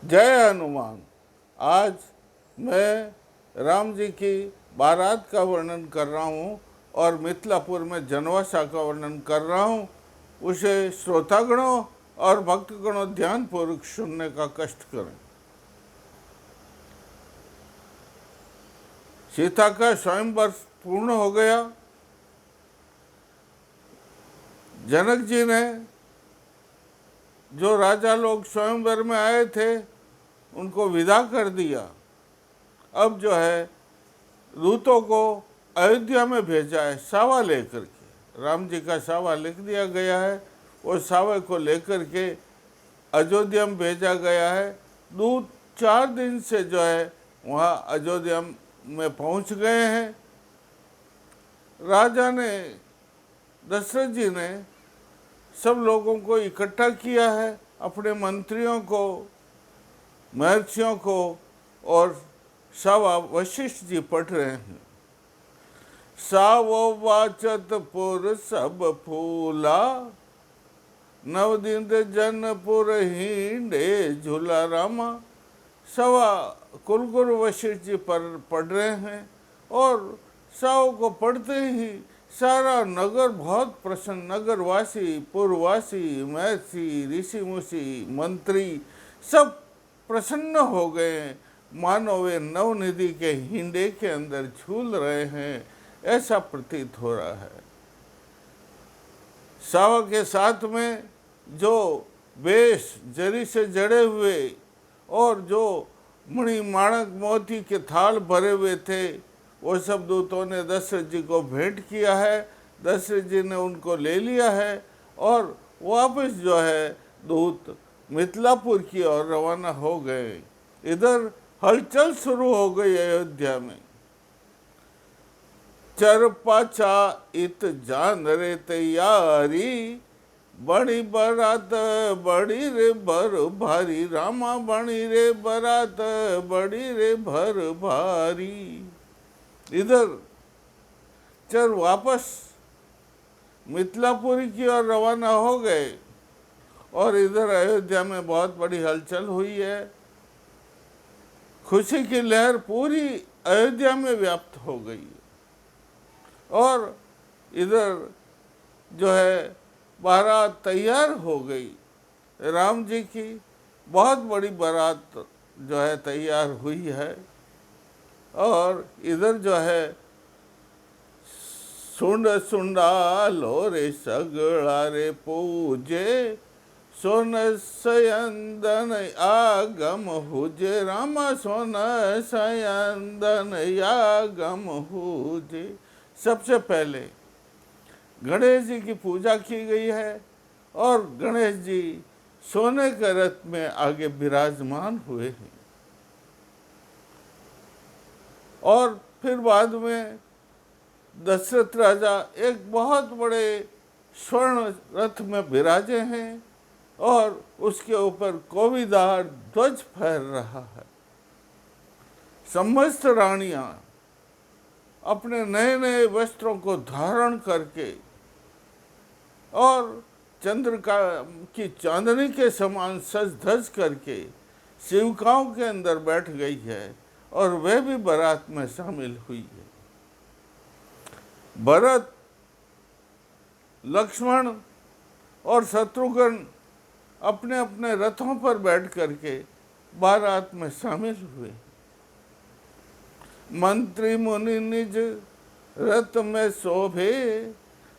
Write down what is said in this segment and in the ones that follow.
जय हनुमान। आज मैं राम जी की बारात का वर्णन कर रहा हूँ और मिथिलापुर में जनवासा का वर्णन कर रहा हूँ। उसे श्रोतागणों और भक्तगणों ध्यानपूर्वक सुनने का कष्ट करें। सीता का स्वयंवर पूर्ण हो गया। जनक जी ने जो राजा लोग स्वयंवर में आए थे उनको विदा कर दिया। अब जो है दूतों को अयोध्या में भेजा है सावा लेकर के। राम जी का सावा लिख दिया गया है, वो सावे को लेकर के अयोध्या में भेजा गया है। दूत 4 दिन से जो है वहाँ अयोध्या में पहुँच गए हैं। राजा ने, दशरथ जी ने सब लोगों को इकट्ठा किया है, अपने मंत्रियों को, महर्षियों को, और सावा वशिष्ठ जी पढ़ रहे हैं। सावो वाचत पुर सब फूला, 9 दिन जनपुर हिंडे झूला रामा। सावा कुलगुरु वशिष्ठ जी पर पढ़ रहे हैं और साव को पढ़ते ही सारा नगर बहुत प्रसन्न, नगरवासी, पुरवासी, महर्षि, ऋषि मुषि, मंत्री सब प्रसन्न हो गए, मानो वे नवनिधि के हिंडे के अंदर झूल रहे हैं, ऐसा प्रतीत हो रहा है। सावा के साथ में जो वेश जरी से जड़े हुए और जो मणि माणक मोती के थाल भरे हुए थे वो सब दूतों ने दशरथ जी को भेंट किया है। दशरथ जी ने उनको ले लिया है और वापस जो है दूत मिथिलापुर की ओर रवाना हो गए। इधर हलचल शुरू हो गई अयोध्या में। चर पाछा इत जान रे तैयारी, बड़ी बरात बड़ी रे भर भारी रामा, बड़ी रे बरात बड़ी रे भर भारी। इधर चर वापस मिथिलापुरी की ओर रवाना हो गए और इधर अयोध्या में बहुत बड़ी हलचल हुई है। खुशी की लहर पूरी अयोध्या में व्याप्त हो गई और इधर जो है बारात तैयार हो गई। राम जी की बहुत बड़ी बारात जो है तैयार हुई है और इधर जो है सुंड सुंडालो रे सगड़ा रे पूजे, सोन सयंदन आगम हुजे रामा, सोन सयंदन आगम हुजे। सबसे पहले गणेश जी की पूजा की गई है और गणेश जी सोने के रथ में आगे विराजमान हुए हैं। और फिर बाद में दशरथ राजा एक बहुत बड़े स्वर्ण रथ में विराजे हैं और उसके ऊपर कोविदार ध्वज फहर रहा है। समस्त रानियां अपने नए नए वस्त्रों को धारण करके और चंद्र की चांदनी के समान सज धज करके शिविकाओं के अंदर बैठ गई है और वह भी बारात में शामिल हुई है। भरत, लक्ष्मण और शत्रुघ्न अपने अपने रथों पर बैठ करके बारात में शामिल हुए। मंत्री मुनि निज रथ में शोभे,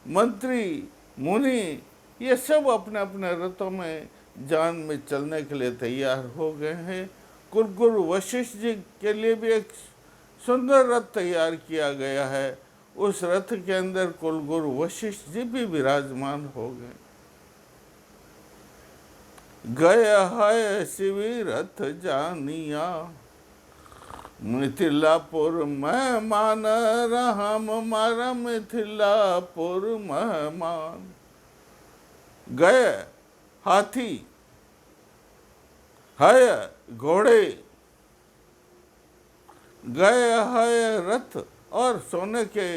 मंत्री मुनि ये सब अपने अपने रथों में जान में चलने के लिए तैयार हो गए हैं। कुलगुरु वशिष्ठ जी के लिए भी एक सुंदर रथ तैयार किया गया है। उस रथ के अंदर कुलगुरु वशिष्ठ जी भी विराजमान हो गए। गया है शिवी रथ जानिया, मिथिलापुर मेहमान राम मारा मिथिलापुर मेहमान। गए हाथी, है घोड़े, गए है रथ और सोने के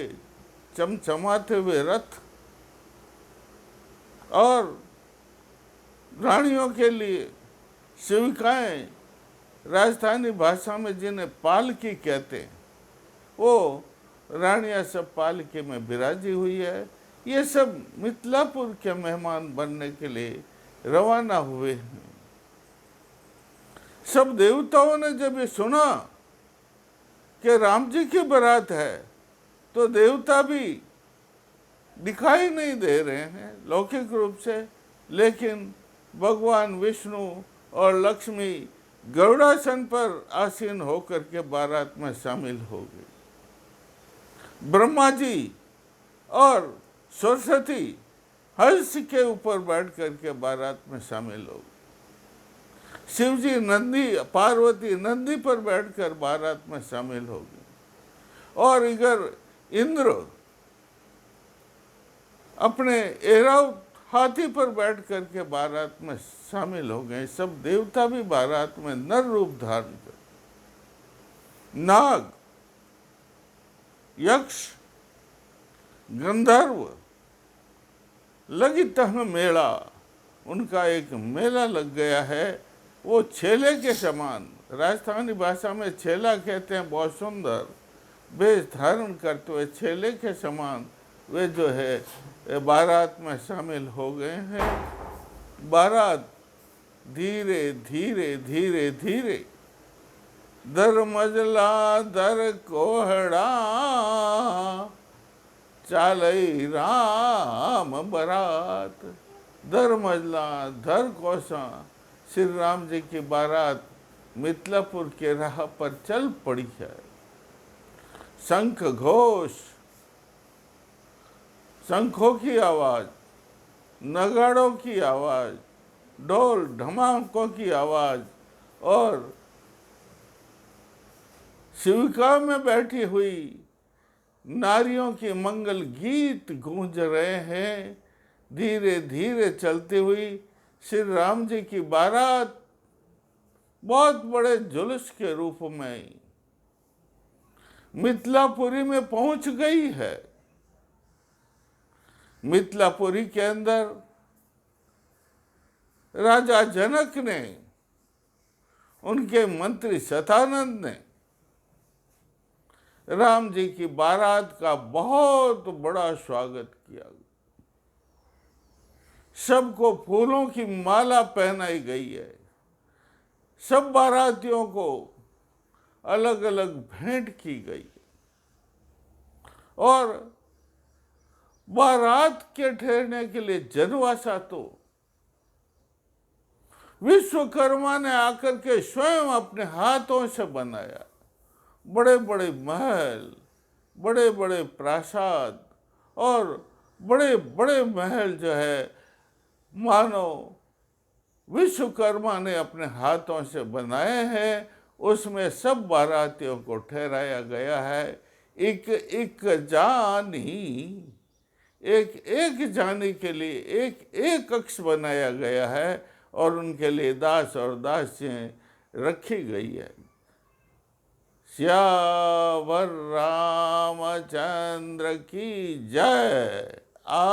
चमचमाते हुए रथ, और रानियों के लिए शिविकाएं राजस्थानी भाषा में जिन्हें पालकी कहते हैं, वो रानियां सब पालकी में विराजी हुई है। ये सब मिथिलापुर के मेहमान बनने के लिए रवाना हुए हैं। सब देवताओं ने जब ये सुना कि राम जी की बारात है, तो देवता भी दिखाई नहीं दे रहे हैं लौकिक रूप से, लेकिन भगवान विष्णु और लक्ष्मी गरुड़ासन पर आसीन होकर के बारात में शामिल हो गए। ब्रह्मा जी और सरस्वती हंस के ऊपर बैठ करके बारात में शामिल हो गए। शिव जी पार्वती नंदी पर बैठकर बारात में शामिल हो गए, और इधर इंद्र अपने ऐरावत हाथी पर बैठ करके बारात में शामिल हो गए। सब देवता भी बारात में नर रूप धारण कर, नाग, यक्ष, गंधर्व लगी तह मेला, उनका एक मेला लग गया है। वो छेले के समान, राजस्थानी भाषा में छेला कहते हैं, बहुत सुंदर वेश धारण करते हुए छेले के समान वे जो है बारात में शामिल हो गए हैं। बारात धीरे धीरे धीरे धीरे दर मजला दर कोहड़ा चालई राम बारात। दर मजला दर कोसा श्री राम जी की बारात मिथिलापुर के राह पर चल पड़ी है। शंख घोष, शंखों की आवाज, नगाड़ों की आवाज, ढोल ढमाकों की आवाज, और शिविका में बैठी हुई नारियों के मंगल गीत गूंज रहे हैं। धीरे धीरे चलती हुई श्री राम जी की बारात बहुत बड़े जुलूस के रूप में मिथिलापुरी में पहुंच गई है। मिथिलापुरी के अंदर राजा जनक ने, उनके मंत्री शतानंद ने राम जी की बारात का बहुत बड़ा स्वागत किया। सबको फूलों की माला पहनाई गई है। सब बारातियों को अलग अलग भेंट की गई, और बारात के ठहरने के लिए जनवासा तो विश्वकर्मा ने आकर के स्वयं अपने हाथों से बनाया। बड़े बड़े महल, बड़े बड़े प्रासाद और बड़े बड़े महल जो है मानो विश्वकर्मा ने अपने हाथों से बनाए हैं। उसमें सब बारातियों को ठहराया गया है। एक एक जानी के लिए एक एक कक्ष बनाया गया है, और उनके लिए दास और दासियां रखी गई है। श्यावर रामचंद्र की जय।